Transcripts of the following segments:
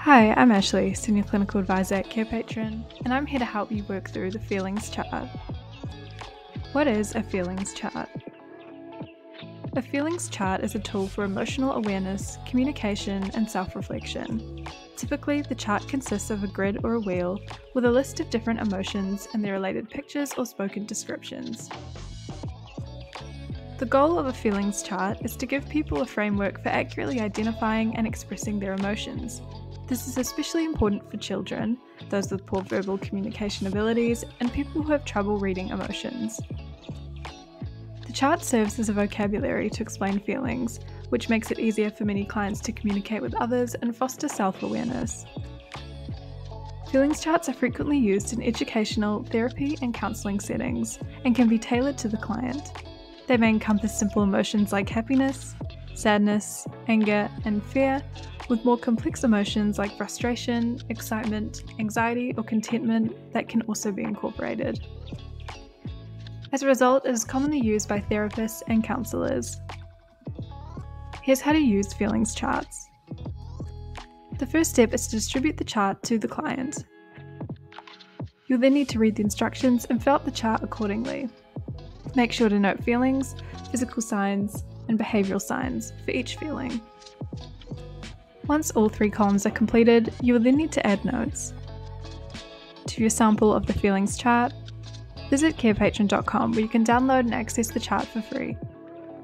Hi, I'm Ashley, Senior Clinical Advisor at Carepatron, and I'm here to help you work through the feelings chart. What is a feelings chart? A feelings chart is a tool for emotional awareness, communication, and self-reflection. Typically, the chart consists of a grid or a wheel with a list of different emotions and their related pictures or spoken descriptions. The goal of a feelings chart is to give people a framework for accurately identifying and expressing their emotions. This is especially important for children, those with poor verbal communication abilities, and people who have trouble reading emotions. The chart serves as a vocabulary to explain feelings, which makes it easier for many clients to communicate with others and foster self-awareness. Feelings charts are frequently used in educational, therapy, and counselling settings, and can be tailored to the client. They may encompass simple emotions like happiness, sadness, anger, and fear, with more complex emotions like frustration, excitement, anxiety, or contentment that can also be incorporated. As a result, it is commonly used by therapists and counsellors. Here's how to use feelings charts. The first step is to distribute the chart to the client. You'll then need to read the instructions and fill out the chart accordingly. Make sure to note feelings, physical signs, and behavioural signs for each feeling. Once all 3 columns are completed, you will then need to add notes. To view a sample of the feelings chart, visit carepatron.com where you can download and access the chart for free.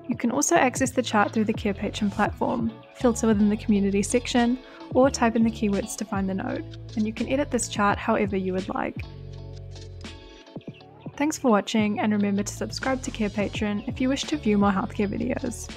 You can also access the chart through the Carepatron platform, filter within the community section, or type in the keywords to find the note, and you can edit this chart however you would like. Thanks for watching, and remember to subscribe to Carepatron if you wish to view more healthcare videos.